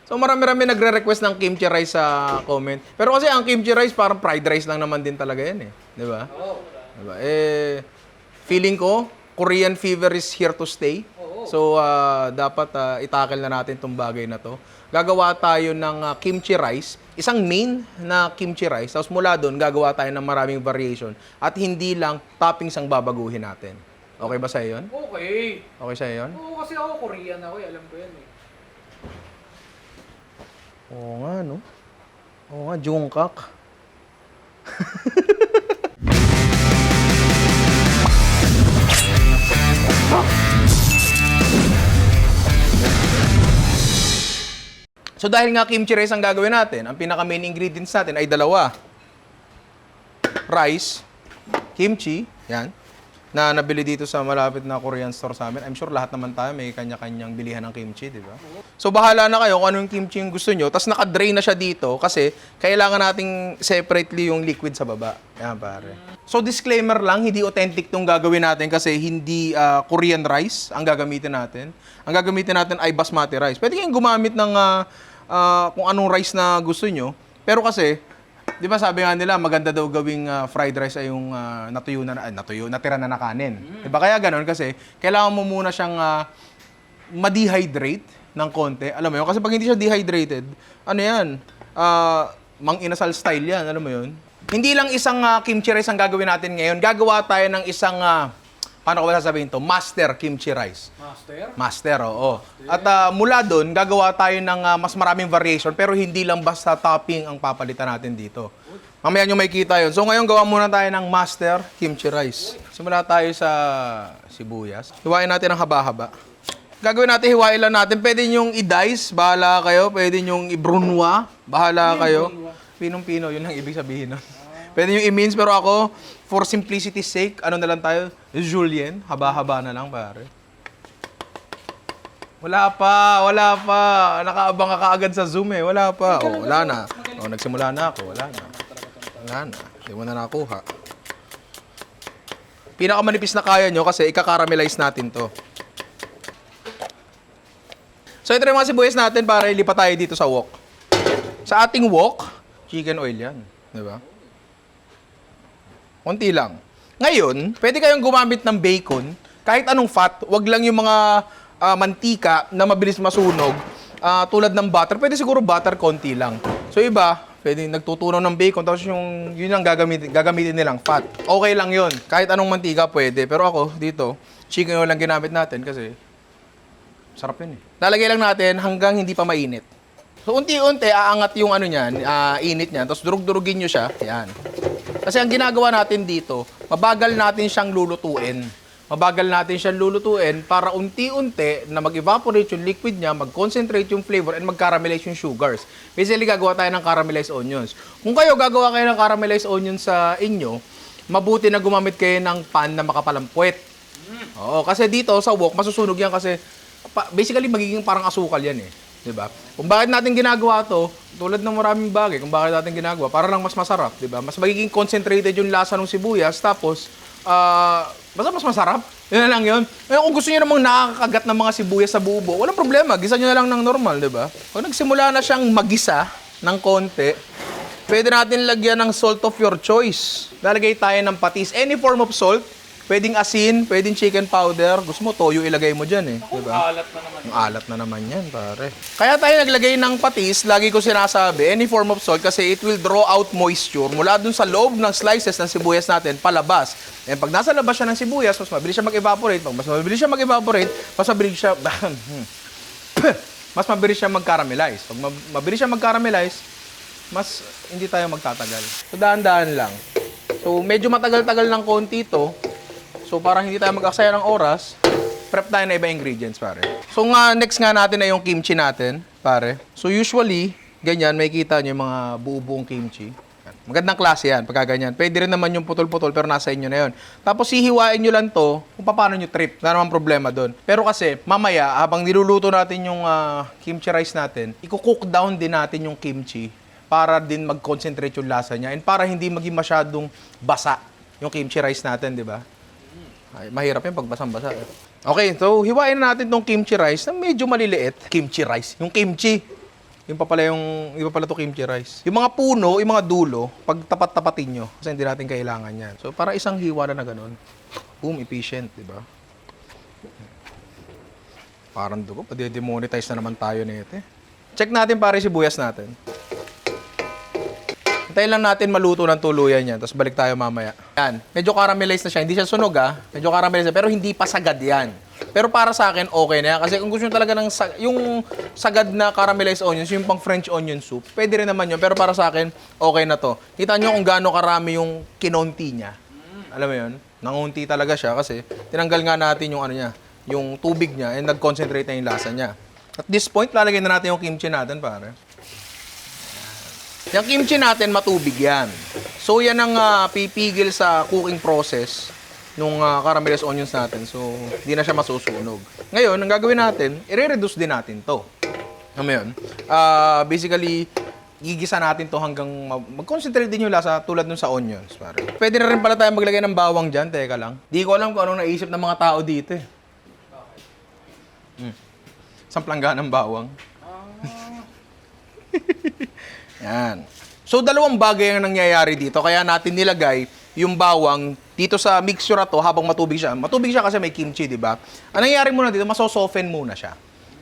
So marami-rami nagre-request ng kimchi rice sa comment. Pero kasi ang kimchi rice parang fried rice lang naman din talaga yan eh. Di ba? Oo. Diba? Feeling ko, Korean fever is here to stay. So, dapat itakil na natin itong bagay na to. Gagawa tayo ng kimchi rice, isang main na kimchi rice. Tapos mula doon, gagawa tayo ng maraming variation. At hindi lang toppings ang babaguhin natin. Okay ba sa'yo yun? Okay. Okay sa'yo yun? Oo, kasi ako Korean ako eh. Alam ko yan eh. Oo nga, no? Oo nga, Jungkook. So dahil nga kimchi rice ang gagawin natin, ang pinaka main ingredients natin ay dalawa. Rice, kimchi, yan, na nabili dito sa malapit na Korean store sa amin. I'm sure lahat naman tayo may kanya-kanyang bilihan ng kimchi, di ba? So bahala na kayo kung anong kimchi yung gusto nyo. Tapos naka-drain na siya dito kasi kailangan nating separately yung liquid sa baba. Yan pare. So disclaimer lang, hindi authentic tong gagawin natin kasi hindi Korean rice ang gagamitin natin. Ang gagamitin natin ay basmati rice. Pwede kayong gumamit ng kung anong rice na gusto nyo. Pero kasi, di ba sabi nga nila, maganda daw gawing fried rice ay yung natira na kanin. Di ba? Kaya ganun kasi, kailangan mo muna siyang ma-dehydrate ng konti. Alam mo yun? Kasi pag hindi siya dehydrated, ano yan? Mang inasal style yan. Alam mo yun? Hindi lang isang kimchi rice ang gagawin natin ngayon. Gagawa tayo ng isang, paano ko ba sasabihin to? Master kimchi rice. Master, oo. At mula doon, gagawa tayo ng mas maraming variation pero hindi lang basta topping ang papalitan natin dito. Mamaya nyo makikita yun. So ngayon, gawa muna tayo ng Master kimchi rice. Simula tayo sa sibuyas. Hiwain natin ang haba-haba. Gagawin natin, hiwain lang natin. Pwede nyong i-dice, bahala kayo. Pwede nyong i-brunwa, bahala kayo. Pinong-pino, yun ang ibig sabihin. No? Pwede nyong i-mince, pero ako, for simplicity's sake, ano na lang tayo? Julienne, haba-haba na lang, pare. Wala pa. Nakaabang ka kaagad sa Zoom eh. Wala pa. Oh, wala na. Oh, nagsimula na ako. Wala na. Hindi mo na nakuha. Pinakamanipis na kaya nyo kasi ika-caramelize natin to. So ito yung mga sibuyas natin para ilipat tayo dito sa wok. Sa ating wok, chicken oil yan. Diba? Konti lang. Ngayon, pwede kayong gumamit ng bacon, kahit anong fat, wag lang yung mga mantika na mabilis masunog, tulad ng butter. Pwede siguro butter konti lang. So iba, pwede nagtutunaw ng bacon, tapos yun ang gagamitin nilang fat. Okay lang yun. Kahit anong mantika pwede. Pero ako, dito, chicken oil lang ginamit natin kasi sarap yun eh. Lalagay lang natin hanggang hindi pa mainit. So unti-unti, aangat yung ano niyan, init niyan, tapos durug-durugin nyo siya. Yan. Kasi ang ginagawa natin dito, mabagal natin siyang lulutuin. Mabagal natin siyang lulutuin para unti-unti na mag-evaporate yung liquid niya, mag-concentrate yung flavor, and mag-caramelize yung sugars. Basically, gagawa tayo ng caramelized onions. Kung kayo gagawa kayo ng caramelized onions sa inyo, mabuti na gumamit kayo ng pan na makapalampwet. Oo, kasi dito sa wok, masusunog yan kasi basically magiging parang asukal yan eh. 'Di ba? Kung bakit natin ginagawa 'to, tulad ng maraming bagay, kung bakit natin ginagawa, para lang mas masarap, 'di ba? Mas magiging concentrated yung lasa ng sibuyas, tapos basta mas masarap. Yun na lang yun. Ngayon, kung gusto niyo namang nakakagat ng mga sibuyas sa buo-buo, walang problema, gisa niyo na lang ng normal, 'di ba? Kung nagsimula na siyang magisa ng konti, pwede natin lagyan ng salt of your choice. Lalagay tayo ng patis, any form of salt. Pwedeng asin, pwedeng chicken powder. Gusto mo, toyo ilagay mo dyan eh. Ako, diba? alat na naman. Ang alat na naman yan, pare. Kaya tayo naglagay ng patis, lagi ko sinasabi, any form of salt, kasi it will draw out moisture mula dun sa loob ng slices ng sibuyas natin, palabas. And pag nasa labas siya ng sibuyas, mas mabilis siya mag-evaporate. Pag mas mabilis siya mag-evaporate, mas mabilis siya... mas mabilis siya mag-caramelize. Pag mabilis siya mag-caramelize, mas hindi tayo magtatagal. So, daan-daan lang. So, medyo matagal-tagal ng konti to. So, para hindi tayo mag-aksaya ng oras, prep tayo na ibang ingredients, pare. So, next nga natin na yung kimchi natin, pare. So, usually, ganyan, may kita nyo yung mga buo-buong kimchi. Magandang klase yan, pagka ganyan. Pwede rin naman yung putol-putol, pero nasa inyo na yun. Tapos, hihiwain nyo lang to kung paano nyo trip. Wala namang problema doon. Pero kasi, mamaya, habang niluluto natin yung kimchi rice natin, i-cook down din natin yung kimchi para din mag-concentrate yung lasa niya and para hindi maging masyadong basa yung kimchi rice natin, di ba? Ay, mahirap yung pag basang-basa. Okay, so hiwain na natin tong kimchi rice na medyo maliliit. Kimchi rice, yung kimchi. Yung pa pala yung, iba pala to kimchi rice. Yung mga puno, yung mga dulo, pag tapat-tapatin nyo, kasi hindi natin kailangan yan. So, para isang hiwa na ganun. Efficient, di ba? Parang dugo, pwede-demonetize na naman tayo nito eh. Check natin pare sibuyas natin. Hintayin lang natin maluto ng tuluyan yan, tapos balik tayo mamaya. Yan, medyo caramelize na siya. Hindi siya sunog medyo caramelize na, pero hindi pa sagad yan. Pero para sa akin, okay na yan. Kasi kung gusto nyo talaga ng yung sagad na caramelized onions, yung pang French onion soup, pwede rin naman yun. Pero para sa akin, okay na to. Kita nyo kung gaano karami yung kinonti niya. Alam mo yun? Nangunti talaga siya kasi tinanggal nga natin yung ano niya, yung tubig niya, and nag-concentrate na yung lasa niya. At this point, lalagyan na natin yung kimchi natin, pare. Yung kimchi natin, matubig yan. So, yan ang pipigil sa cooking process nung caramelized onions natin. So, hindi na siya masusunog. Ngayon, ang gagawin natin, i-reduce din natin to. Ano yun? Basically, gigisa natin to hanggang mag-concentrate din yung lasa tulad nun sa onions. Pare. Pwede na rin pala tayo maglagay ng bawang dyan. Teka lang. Di ko alam kung anong naisip ng mga tao dito eh. Isang plangga ng bawang. Yan. So, dalawang bagay ang nangyayari dito. Kaya natin nilagay yung bawang dito sa mixture na to habang matubig siya. Matubig siya kasi may kimchi, di ba? Ang nangyayari muna dito, masosoften muna siya.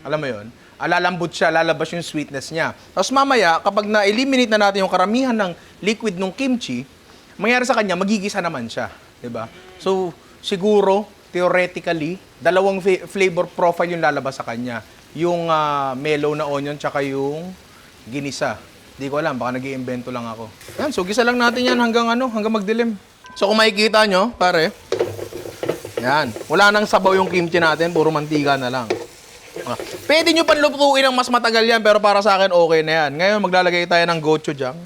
Alam mo yun? Lalambot siya, lalabas yung sweetness niya. Tapos mamaya, kapag na-eliminate na natin yung karamihan ng liquid ng kimchi, mangyayari sa kanya, magigisa naman siya. Di ba? So, siguro, theoretically, dalawang flavor profile yung lalabas sa kanya. Yung mellow na onion, tsaka yung ginisa. Di ko alam, baka nag-iimbento lang ako. Yan, so gisa lang natin yan hanggang magdilim. So kung makikita nyo, pare, yan, wala nang sabaw yung kimchi natin, puro mantika na lang. Pwede nyo panlutuin ng mas matagal yan, pero para sa akin okay na yan. Ngayon, maglalagay tayo ng gochujang.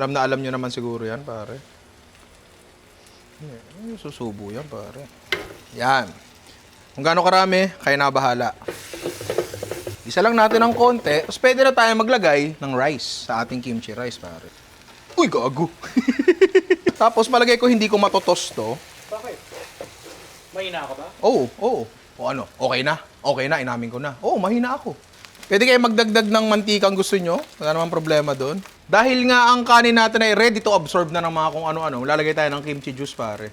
Alam nyo naman siguro yan, pare. Susubo yan, pare. Yan. Kung gaano karami, kayo na bahala. Isa lang natin ng konti, tapos pwede na tayo maglagay ng rice sa ating kimchi rice, pare. Uy, gago! Tapos malagay ko hindi ko matotos to. Bakit? Mahina ka ba? Oo. O ano, okay na. Okay na, inamin ko na. Oo, mahina ako. Pwede kayo magdagdag ng mantikang gusto nyo. Wala namang problema doon. Dahil nga ang kanin natin ay ready to absorb na ng mga kung ano-ano, lalagay tayo ng kimchi juice, pare.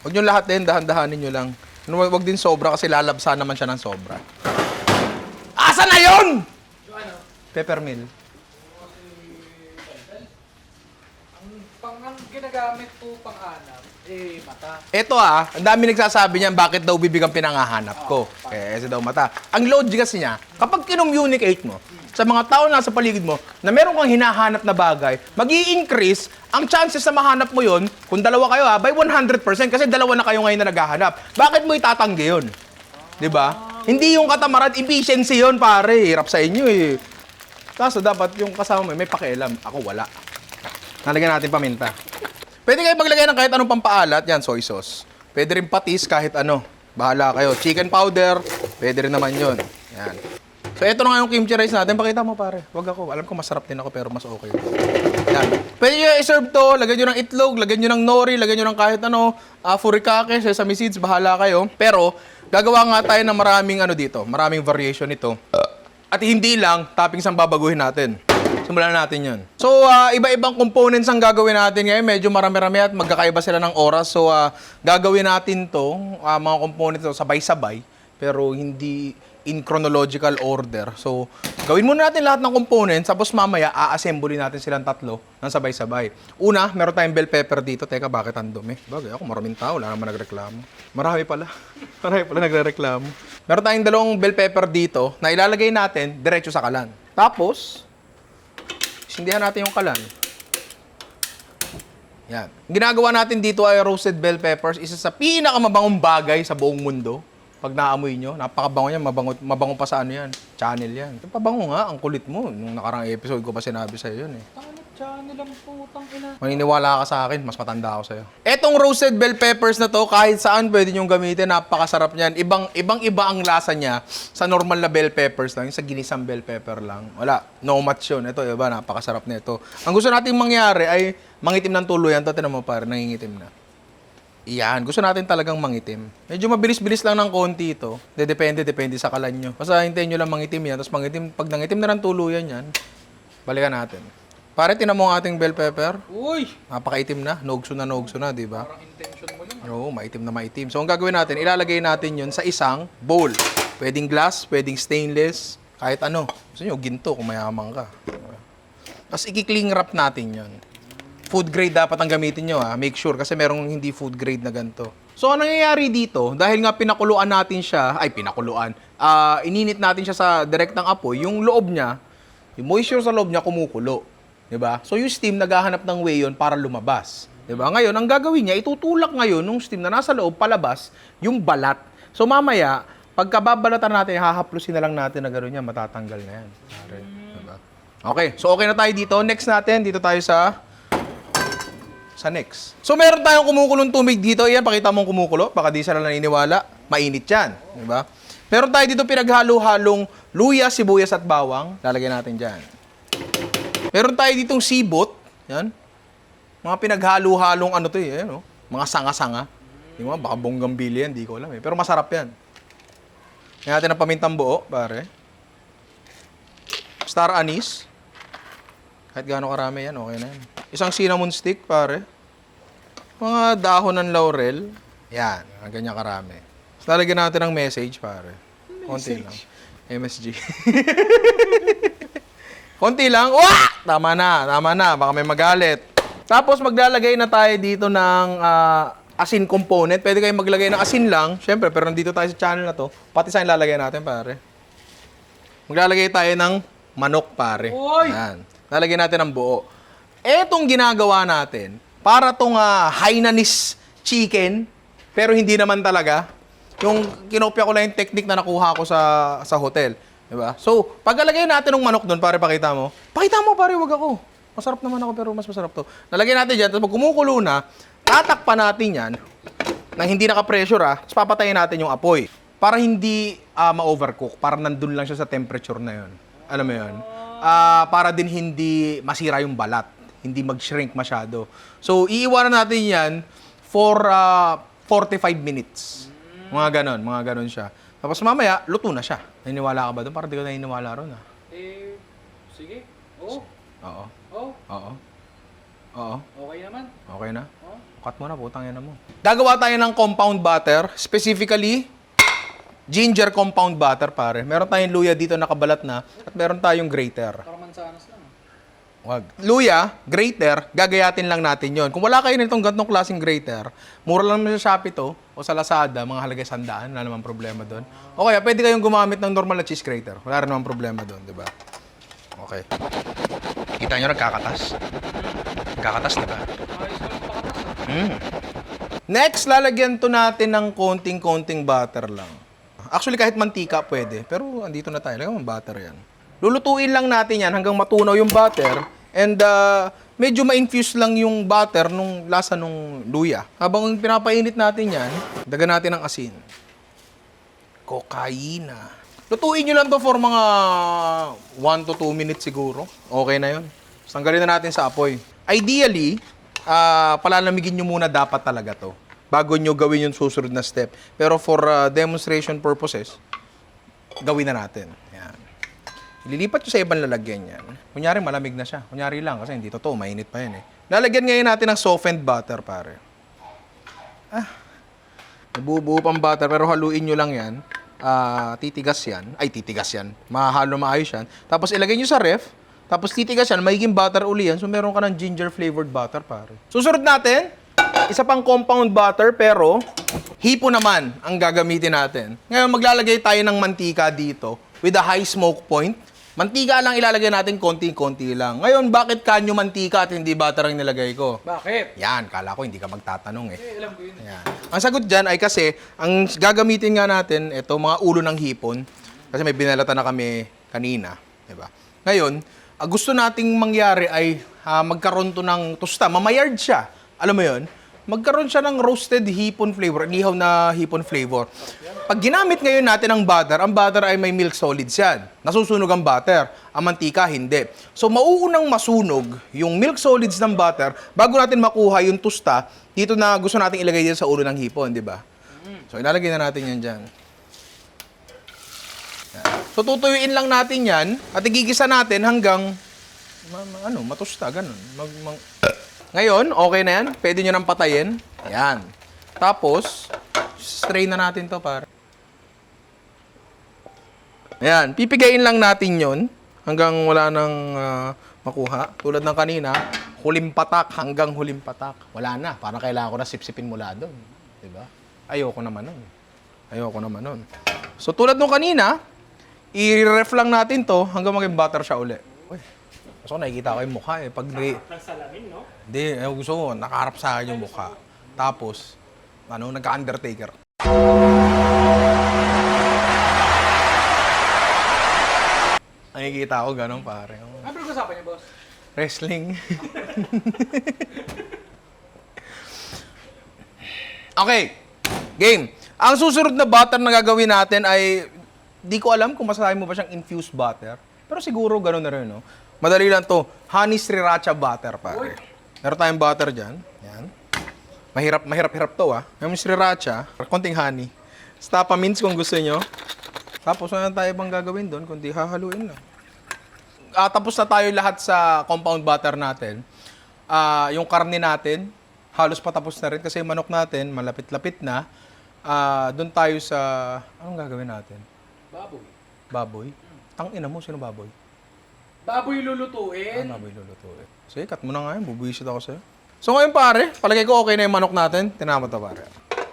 Huwag nyo lahat din, dahan-dahanin nyo lang. Huwag din sobra kasi lalabsa naman siya ng sobra. Asa na yun? Yung ano? Peppermill. Ang ginagamit po pang-hanap, mata. Ito ang dami nagsasabi niyan bakit daw bibig ang pinangahanap ko. Kasi daw mata. Ang logic kasi niya, kapag kinommunicate mo sa mga tao na nasa paligid mo na meron kang hinahanap na bagay, mag-i-increase ang chances na mahanap mo yon kung dalawa kayo by 100% kasi dalawa na kayo ngayon na naghahanap. Bakit mo itatanggi yun? 'Di ba? Hindi yung katamaran, efficiency yun, pare. Hirap sa inyo eh. Kaso dapat yung kasama mo may pakialam. Ako wala. Nalagyan natin paminta. Pwede kayo maglagay ng kahit anong pampaalat. Yan, soy sauce. Pwede rin patis kahit ano. Bahala kayo. Chicken powder, pwede rin naman yun. Yan. So, ito na nga yung kimchi rice natin. Pakita mo, pare. Wag ako. Alam ko masarap din ako, pero mas okay. Yan. Pwede nyo i-serve to. Lagyan nyo ng itlog, lagyan nyo ng nori, lagyan nyo ng kahit ano, furikake, sesame seeds, bahala kayo. Pero, gagawa nga tayo ng maraming variation nito. At hindi lang, toppings ang babaguhin natin. Simulan natin yun. So, iba-ibang components ang gagawin natin ngayon. Medyo marami-rami at magkakaiba sila ng oras. So, gagawin natin to, mga components to sabay-sabay, pero hindi in chronological order. So, gawin muna natin lahat ng components, tapos mamaya, a-assemble natin silang tatlo ng sabay-sabay. Una, meron tayong bell pepper dito. Teka, bakit ang dumi? Bagay ako, maraming tao, wala naman nagreklamo. Marami pala. Marami pala nagreklamo. Meron tayong dalawang bell pepper dito na ilalagay natin diretso sa kalan. Tapos, sindihan natin yung kalan. Yan. Ginagawa natin dito ay roasted bell peppers, isa sa pinakamabangong bagay sa buong mundo. Pag naamoy nyo, napakabango yan, mabango pa sa ano yan, channel yan. Pabango nga, ang kulit mo. Nung nakarang episode ko pa sinabi sa'yo yun eh. Tanganit channel ang putang ina. Maniniwala ka sa akin, mas matanda ako sa'yo. Etong roasted bell peppers na to, kahit saan pwede nyong gamitin, napakasarap niyan. Ibang-iba ang lasa niya sa normal na bell peppers lang, sa ginisang bell pepper lang. Wala, no match yun. Ito, iba, napakasarap na ito. Ang gusto nating mangyari ay mangitim ng tuluyan. Ito, tinan mo pare, nangingitim na. Iyan, gusto natin talagang mangitim. Medyo mabilis-bilis lang ng konti ito. Depende sa kalan nyo. Basta hintayin nyo lang mangitim yan. Tapos mangitim, pag nangitim na ng tuluyan yan, balikan natin. Pare, tinan mo ang ating bell pepper. Uy! Napakaitim na. Nogso na, di ba? Parang intention mo lang. Oo, maitim na maitim. So, ang gagawin natin, ilalagay natin yun sa isang bowl. Pwedeng glass, pwedeng stainless, kahit ano. Gusto nyo, ginto kung mayaman ka. Tapos, ikikling wrap natin yun. Food grade dapat ang gamitin nyo, ha? Make sure, kasi merong hindi food grade na ganito. So, ang nangyayari dito, dahil nga pinakuluan natin siya, ininit natin siya sa direktang apoy, yung loob niya, yung moisture sa loob niya kumukulo. 'Di ba? So, yung steam, naghahanap ng way yun para lumabas. 'Di ba? Ngayon, ang gagawin niya, itutulak ngayon ng steam na nasa loob, palabas, yung balat. So, mamaya, pagkababalatan natin, hahaplusin na lang natin na gano'n yan, matatanggal na yan. Diba? Okay, so okay na tayo dito. Next natin, dito tayo sa next. So, meron tayong kumukulong tubig dito. Yan, pakita mong kumukulo. Baka di sila naniniwala. Mainit yan. Diba? Meron tayo dito pinaghalo-halong luya, sibuyas at bawang. Lalagyan natin dyan. Meron tayo ditong sibot. Yan. Mga pinaghalo-halong ano to eh. Ano? Mga sanga-sanga. Di ba? Baka bonggang bili yan. Di ko alam eh. Pero masarap yan. Yan natin ang pamintang buo, pare. Star anise. Kahit gaano karami yan, okay na yan. Isang cinnamon stick, pare. Mga dahon ng laurel. Yan, ganyan karami. Tapos lalagyan natin ng message, pare. Konti lang. MSG. Konti lang. Wah! Tama na. Baka may magalit. Tapos maglalagay na tayo dito ng asin component. Pwede kayong maglagay ng asin lang. Siyempre, pero nandito tayo sa channel na to. Pati sa lalagay natin, pare. Maglalagay tayo ng manok, pare. Oy! Yan. Lalagyan natin ng buo. Etong ginagawa natin, para tong Hainanese chicken, pero hindi naman talaga. Yung kinopya ko lang yung technique na nakuha ko sa hotel. Diba? So, paglalagay natin ng manok doon, pare, pakita mo. Pakita mo, pare, wag ako. Masarap naman ako, pero mas masarap to. Nalagyan natin dyan, tapos pag kumukulo na, tatakpan natin yan, nang hindi naka-pressure tapos papatayin natin yung apoy. Para hindi ma-overcook, para nandun lang siya sa temperature na yun. Alam mo yun? Para din hindi masira yung balat. Hindi mag-shrink masyado. So, iiwanan natin yan for 45 minutes. Mga ganon siya. Tapos mamaya, luto na siya. Naniniwala ka ba doon? Parang di ka naniniwala ron, Sige. Oo. Oo. Oo. Oo. Okay naman. Okay na? Oo. Cut mo na, putang ina mo. Gagawa tayo ng compound butter. Specifically, ginger compound butter, pare. Meron tayong luya dito nakabalat na at meron tayong grater. Para mansanas lang. Wag. Luya, grater, gagayatin lang natin yon. Kung wala kayo nitong gantong klaseng grater, mura lang naman sa Shopee to o sa Lazada, mga halaga 100, wala namang problema doon. O kaya, pwede kayong gumamit ng normal na cheese grater. Wala rin namang problema doon, di ba? Okay. Kita nyo, nagkakatas. Nagkakatas, di ba? Ayos ko lang pakatas. Next, lalagyan to natin ng konting-konting butter lang. Actually, kahit mantika pwede. Pero andito na tayo. Lagyan mo butter yan. Lulutuin lang natin yan hanggang matunaw yung butter. And medyo ma-infuse lang yung butter nung lasa nung luya. Habang pinapainit natin yan, dagan natin ng asin. Kokaina. Lutuin nyo lang to for mga 1 to 2 minutes siguro. Okay na yun. Tanggalin na natin sa apoy. Ideally, palalamigin nyo muna dapat talaga to bago nyo gawin yung susunod na step. Pero for demonstration purposes, gawin na natin. Yan. Ililipat nyo sa ibang lalagyan yan. Kunyari, malamig na siya. Kunyari lang, kasi hindi totoo, mainit pa yan eh. Lalagyan ngayon natin ng softened butter, pare. Nabubuo pang butter, pero haluin nyo lang yan. Titigas yan. Ay, titigas yan. Mahalo maayos yan. Tapos ilagay nyo sa ref. Tapos titigas yan, magiging butter uli yan. So, meron ka ng ginger flavored butter, pare. Susunod natin, isa pang compound butter, pero hipo naman ang gagamitin natin. Ngayon, maglalagay tayo ng mantika dito with a high smoke point. Mantika lang ilalagay natin, konti-konti lang. Ngayon, bakit kanyo mantika at hindi butter ang nilagay ko? Bakit? Yan, kala ko hindi ka magtatanong eh. Alam ko yun. Yan. Ang sagot dyan ay kasi, ang gagamitin nga natin, ito, mga ulo ng hipon. Kasi may binalata na kami kanina. Diba? Ngayon, gusto nating mangyari ay magkaroon to ng tusta. Mamayard siya. Alam mo yun? magkaroon siya ng roasted hipon flavor, inihaw na hipon flavor. Pag ginamit ngayon natin ang butter ay may milk solids yan. Nasusunog ang butter, ang mantika hindi. So mauunang masunog yung milk solids ng butter bago natin makuha yung tusta dito na gusto nating ilagay dito sa ulo ng hipon, di ba? So ilalagay na natin yan dyan. Yan. So tutuyuin lang natin yan at igigisa natin hanggang matusta, ganun. Ngayon, okay na yan. Pwede nyo nang patayin. Ayan. Tapos, strain na natin to para. Ayan. Pipigayin lang natin yon hanggang wala nang makuha. Tulad ng kanina, huling patak hanggang huling patak. Wala na. Parang kailangan ko na sipsipin mula doon. Diba? Ayoko naman nun. So, tulad nung kanina, i-ref lang natin to hanggang maging butter siya uli. Uy. So, nakikita ko yung mukha eh. Pag Salamin, no? hindi, gusto ko, nakaharap sa akin yung mukha. Tapos, nagka-Undertaker. Nakikita ko ganun, pare. Ano pag-usapan niyo, boss? Wrestling. Okay, game. Ang susunod na butter na gagawin natin ay, di ko alam kung masasabi mo ba siyang infused butter. Pero siguro ganun na rin, no? Madali lang to. Honey sriracha butter, pare. Meron tayong butter dyan. Yan. Mahirap to, ah. Yung sriracha, konting honey. Stapa mince kung gusto nyo. Tapos, ano tayo bang gagawin doon? Kundi hahaluin lang. Tapos na tayo lahat sa compound butter natin. Yung karne natin, halos patapos na rin kasi yung manok natin, malapit-lapit na. Doon tayo sa... Anong gagawin natin? Baboy. Baboy? Tangina mo, sino baboy? Baboy lulutuin. Baboy lulutuin. Sige, cut mo na nga yun. Bubuisit ako sa'yo. So ngayon pare, palagay ko okay na yung manok natin. Tinama to pare.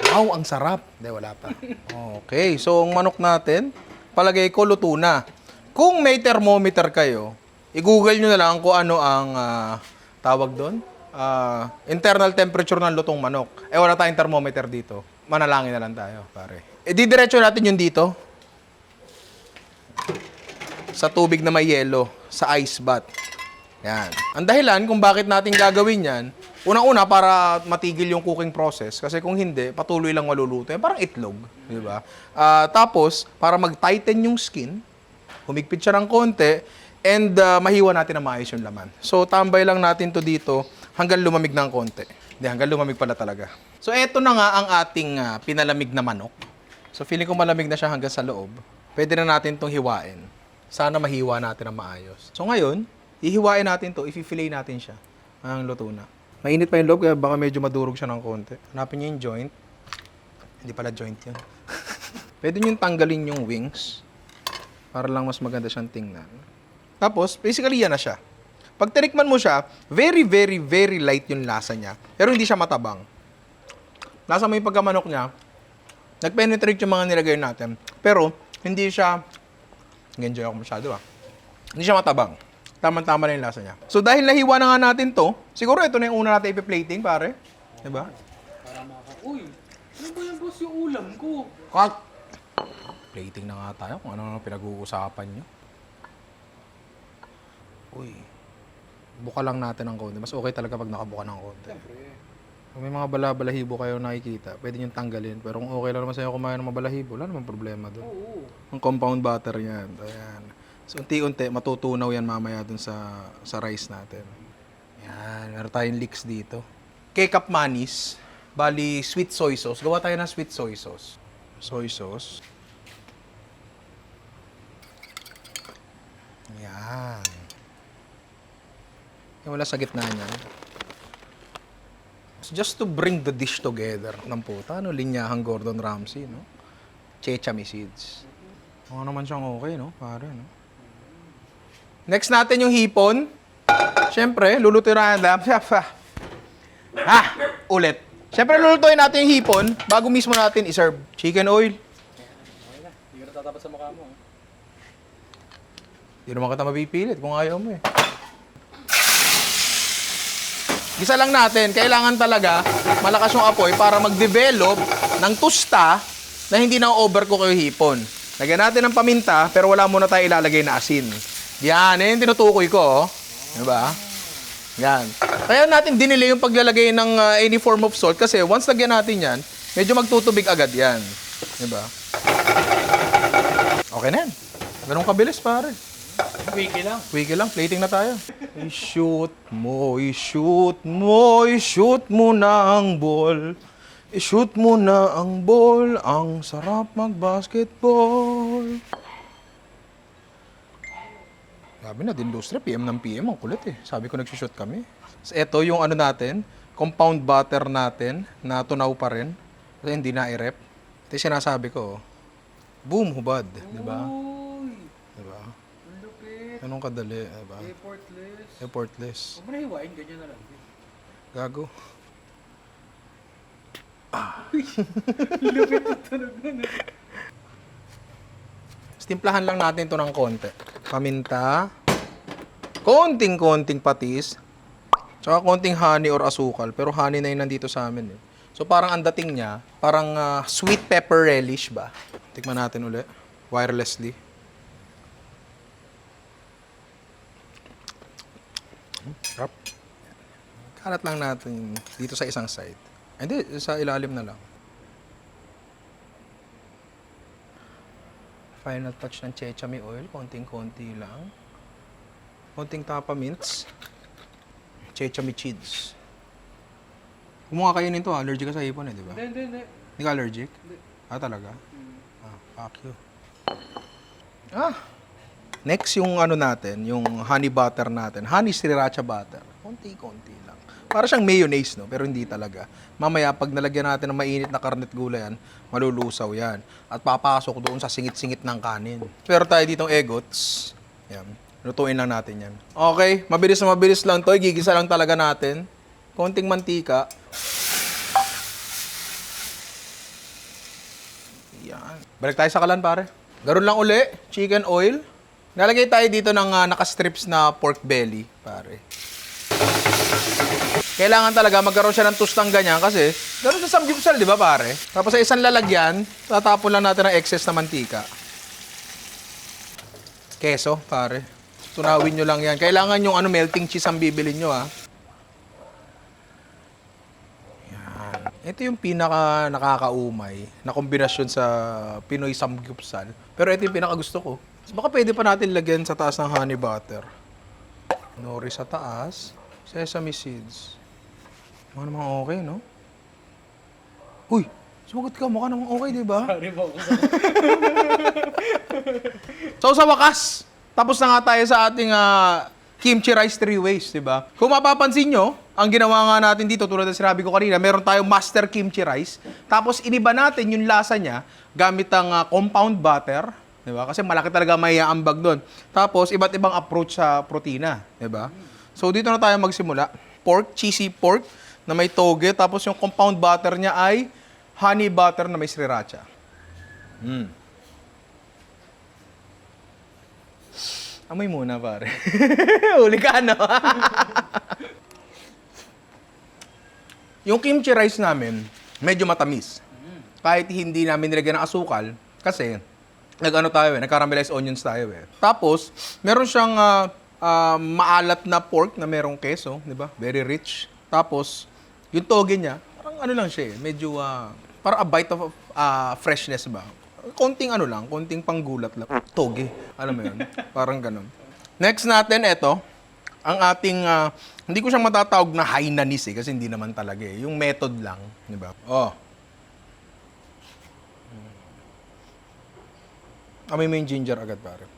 Wow, ang sarap. Hindi, wala pa. Okay, so ang manok natin, palagay ko luto na. Kung may thermometer kayo, i-google nyo na lang kung ano ang tawag doon. Internal temperature ng lutong manok. Wala tayong thermometer dito. Manalangin na lang tayo, pare. Didiretso natin yun dito. Sa tubig na may yelo, sa ice bath. Yan. Ang dahilan kung bakit natin gagawin yan, unang-una para matigil yung cooking process. Kasi kung hindi, patuloy lang maluluto. Yan, parang itlog. Di ba? Tapos, para mag-tighten yung skin, humigpit siya ng konti, and mahiwa natin na maayos yung laman. So, tambay lang natin to dito hanggang lumamig ng konti. Hindi, hanggang lumamig pala talaga. So, eto na nga ang ating pinalamig na manok. So, feeling ko malamig na siya hanggang sa loob. Pwede na natin itong hiwain. Sana mahiwa natin na maayos. So, ngayon, ihiwain natin to, i-fillet natin siya. Ang luto na. Mainit pa yung loob, kaya baka medyo madurog siya ng konti. Hanapin niyo yung joint. Hindi pala joint yun. Pwede niyo tanggalin yung wings para lang mas maganda siyang tingnan. Tapos, basically yan na siya. Pag tinikman mo siya, very, very, very light yung lasa niya. Pero hindi siya matabang. Lasa mo yung pagkamanok niya, nag-penetrate yung mga nilagay natin. Pero, hindi siya, nag-enjoy ako masyado hindi siya matabang. Tama-tama na yung lasa niya. So, dahil nahiwa na nga natin to, siguro ito na yung una natin ipi-plating, pare. Diba? Para uy, ano ba yung boss yung ulam ko? Cut! Plating na nga tayo kung ano pinag-uusapan nyo. Uy. Buka lang natin ng konti. Mas okay talaga pag nakabuka ng konti. Siyempre. Kung may mga balahibo kayo nakikita, pwede nyo tanggalin. Pero kung okay lang naman sa'yo kumain ng mga balahibo, wala namang problema doon. Oo. Ang compound butter yan. Ayan. So, unti-unti, matutunaw yan mamaya dun sa rice natin. Yan. Meron tayong leeks dito. K-cup manis. Bali, sweet soy sauce. Gawa tayo ng sweet soy sauce. Soy sauce. Yan. Yung wala sa gitna niyan. Just to bring the dish together. Ng puta, linyahang Gordon Ramsay, no? Chechame seeds. Oo naman siyang okay, no? Pare, no? Next natin yung hipon. Siyempre, lulutuin natin. Ulit. Siyempre, lulutuin natin yung hipon bago mismo natin iserve. Chicken oil. Okay na. Hindi ka natatapat sa mukha mo. Hindi naman kita mapipilit kung ayaw mo eh. Gisa lang natin, kailangan talaga malakas yung apoy para mag-develop ng tusta na hindi na overcook yung hipon. Lagyan natin ng paminta, pero wala muna tayo ilalagay na asin. Yan, yung tinutukoy ko, oh. Diba? Yan. Kaya natin dinili yung paglalagay ng any form of salt kasi once lagyan natin yan, medyo magtutubig agad yan. Diba? Okay na yan. Ganun kabilis, pare. Quickie lang. Quickie lang, plating na tayo. I-shoot mo, i-shoot mo, i-shoot mo na ang ball. I-shoot mo na ang ball, ang sarap mag-basketball. Sabi na, industry, PM ng PM, ang kulit eh. Sabi ko nagsushoot kami. So, ito yung ano natin, compound butter natin, na tunaw pa rin. Kasi hindi na i-rep. Ito yung sinasabi ko, oh. Boom, hubad. Diba? Uy! Diba? Ang lupit. Anong kadali, diba? Effortless. Effortless. Huwag mo na hiwain, ganyan na lang. Gago. Lupit ang tunog nun eh. Timplahan lang natin ito ng konti. Paminta. Konting-konting patis. Tsaka konting honey or asukal. Pero honey na yun nandito sa amin eh. So parang ang dating niya, parang sweet pepper relish ba? Tikman natin uli. Wirelessly. Sarap. Kalat lang natin dito sa isang side. Hindi, sa ilalim na lang. Final touch ng sesame oil, konting-konti lang. Konting tapa mints. Sesame cheese. Kung mga kainin to, allergic ka sa hipon eh, di ba? Hindi. Hindi ka allergic? Hindi. Ah, talaga? Fuck you. Next yung ano natin, yung honey butter natin. Honey sriracha butter. Konti-konti lang. Para siyang mayonnaise, no? Pero hindi talaga. Mamaya, pag nalagyan natin ng mainit na karnet gulay yan, malulusaw yan. At papasok doon sa singit-singit ng kanin. Pero tayo ditong egots. Yan. Lutuin lang natin yan. Okay, mabilis na mabilis lang to. Gigisa lang talaga natin. Konting mantika. Yan. Balik tayo sa kalan, pare. Garon lang uli. Chicken oil. Nalagay tayo dito ng naka-strips na pork belly, pare. Kailangan talaga magkaroon siya ng tostang ganyan kasi gano'n sa samgyupsal, di ba pare? Tapos sa isang lalagyan, tatapon lang natin ang excess na mantika. Keso, pare. Tunawin nyo lang yan. Kailangan yung melting cheese ang bibilin nyo, ha. Yan. Ito yung pinaka nakakaumay na kombinasyon sa Pinoy samgyupsal. Pero ito yung pinaka gusto ko. Baka pwede pa natin lagyan sa taas ng honey butter. Nori sa taas. Sesame seeds. Mukha namang okay, no? Uy! Sumagot ka. Mukha namang okay, di ba? Sorry po ako. So, sa wakas, tapos na nga tayo sa ating kimchi rice 3 ways, di ba? Kung mapapansin nyo, ang ginawa nga natin dito, tulad ng sinabi ko kanina, meron tayong master kimchi rice. Tapos, iniba natin yung lasa niya gamit ang compound butter, di ba? Kasi malaki talaga may ambag doon. Tapos, iba't ibang approach sa protina, di ba? So, dito na tayo magsimula. Pork, cheesy pork na may toge. Tapos, yung compound butter niya ay honey butter na may sriracha. Amoy muna, pare. Huli ka, no? Yung kimchi rice namin, medyo matamis. Kahit hindi namin nilagyan ng asukal, kasi nag-caramelize onions tayo eh. Tapos, meron siyang maalat na pork na merong keso, di ba? Very rich. Tapos, yung toge niya, parang ano lang siya eh, medyo, parang a bite of freshness ba? Konting panggulat lang. Toge, alam mo yun? Parang ganun. Next natin, ito, ang ating, hindi ko siyang matatawag na Hainanese eh, kasi hindi naman talaga eh. Yung method lang, di ba? Oh. Amoy mo yung ginger agad, pare.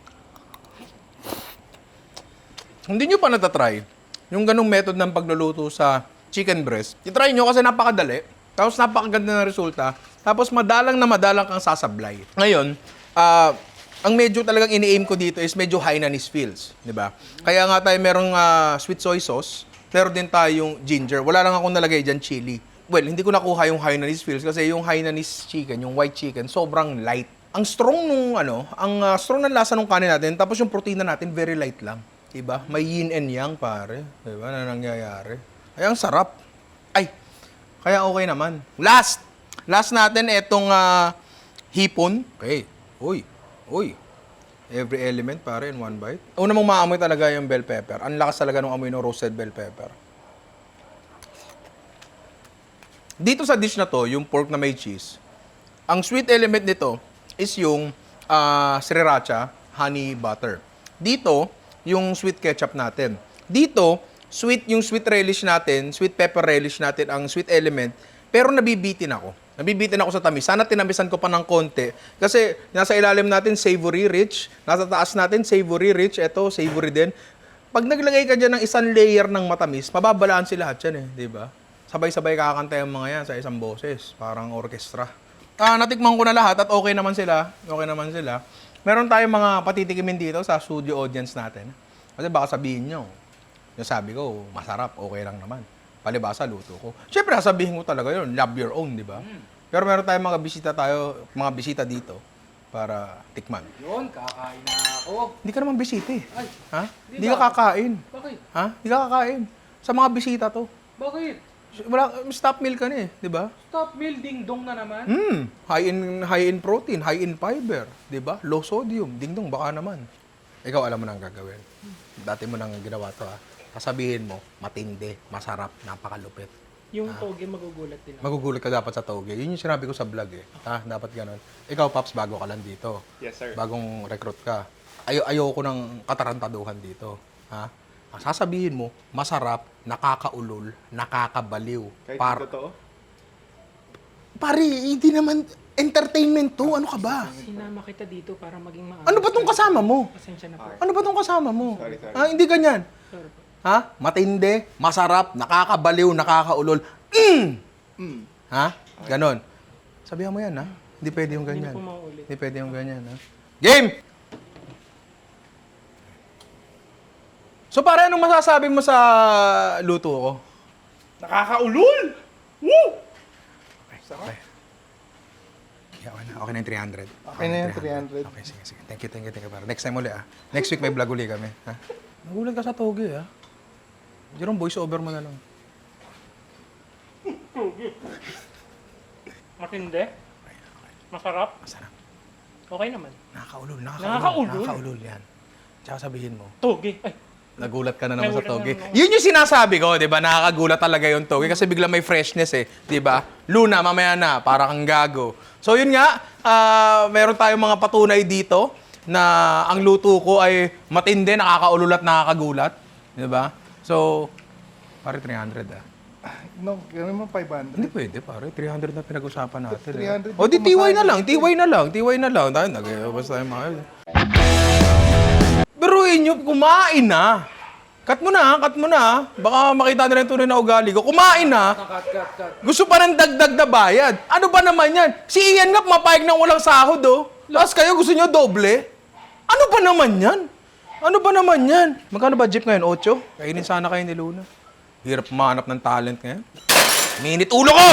Hindi nyo pa natatry yung ganung method ng pagluluto sa chicken breast. I-try nyo kasi napakadali. Tapos napakaganda ng resulta. Tapos madalang kang sasablay. Ngayon, ang medyo talagang ini-aim ko dito is medyo Hainanese feels. Di ba? Kaya nga tayo merong sweet soy sauce. Meron din tayong ginger. Wala lang akong nalagay dyan chili. Well, hindi ko nakuha yung Hainanese feels kasi yung Hainanese chicken, yung white chicken, sobrang light. Ang strong nung ang strong ng lasa ng kanin natin, tapos yung protina natin very light lang. Diba? May yin and yang, pare. Diba? Na nangyayari. Ay, ang sarap. Ay, kaya okay naman. Last natin, itong hipon. Okay. Uy. Every element, pare, in one bite. Una mong maamoy talaga yung bell pepper. Ang lakas talaga ng amoy ng roasted bell pepper. Dito sa dish na to, yung pork na may cheese, ang sweet element nito is yung sriracha honey butter. Dito, yung sweet ketchup natin. Dito, yung sweet relish natin, sweet pepper relish natin, ang sweet element, pero nabibitin ako. Nabibitin ako sa tamis. Sana tinamisan ko pa ng konti. Kasi nasa ilalim natin, savory rich. Nasa taas natin, savory rich. Ito, savory din. Pag naglagay ka dyan ng isang layer ng matamis, mababalaan si lahat yan di ba? Sabay-sabay kakanta yung mga yan sa isang boses. Parang orkestra. Natikman ko na lahat at okay naman sila. Okay naman sila. Meron tayong mga patitikimin dito sa studio audience natin. Kasi baka sabihin nyo, yung sabi ko, masarap, okay lang naman. Palibasa, luto ko. Siyempre, sasabihin ko talaga yun, love your own, di ba? Pero meron tayong mga bisita dito para tikman. Yun, kakain na ako. Hindi ka naman bisita eh. Ay, Ha? Di Hindi ba? ka kakain. Bakit? Ha? Hindi ka kakain. Sa mga bisita to. Bakit? Stop meal ka na eh, di ba? Stop meal, ding-dong na naman. High in protein, high in fiber, 'di ba? Low sodium, dingdong baka naman. Ikaw alam mo nang gagawin. Dati mo nang ginawa 'to Sasabihin mo, matindi, masarap, napakalupit. Yung toge magugulat din ako. Magugulat ka dapat sa toge. Yun yung sinabi ko sa vlog eh. Dapat ganun. Ikaw, Paps, bago ka lang dito. Yes, sir. Bagong recruit ka. Ayoko ng katarantaduhan dito. Ang sasabihin mo, masarap, nakakaulol, nakakabaliw. Kahit totoo? Pare, hindi naman entertainment to. Ano ka ba? Sinama kita dito para maging maayos. Ano ba tong kasama mo? Pasensya na po. Ano ba tong kasama mo? Sorry. Hindi ganyan. Sorry po. Matindi, masarap, nakakabaliw, nakakaulol. Ganon. Sabihan mo yan, Hindi pwede yung ganyan. Hindi na po mauulit. Hindi pwede yung ganyan, Game! So, pare, anong masasabi mo sa luto ko? Nakakaulol! Woo! Okay. Okay na yung 300. Okay na yung 300. Okay, sige. Thank you, pare. Next time ulit, Next week may vlog uli kami, Nagulat ka sa toge, Jerome, voice over mo na lang. Matindi? Masarap? Masarap. Okay naman. Nakakaulol. Nakakaulol? Nakakaulol yan. Tsaka sabihin mo, Toge. Ay, nagulat ka na naman sa Nagulat toge. na naman. Yun yung sinasabi ko, di ba? Nakakagulat talaga yung toge kasi bigla may freshness di ba? Luna, mamaya na, para kang gago. So yun nga, meron tayong mga patunay dito na ang luto ko ay matindi, nakakaulol at nakakagulat. Di ba? So, pare 300 No, gawin mo 500. Hindi pwede, pare. 300 na pinag-usapan natin. 300 O, di TY na lang. TY na lang. Tayo, basta tayo mga... Biruin nyo, kumain na. Cut mo na. Baka makita na rin tunay na ugali ko. Kumain na. cut. Gusto pa ng dagdag na bayad. Ano ba naman yan? Si Ian nga mapayag ng walang sahod, Tapos kayo gusto nyo doble? Ano ba naman yan? Magkano ba jeep ngayon? 8? Kainin sana kayo ni Luna. Hirap mahanap ng talent ngayon. Minit ulo ko!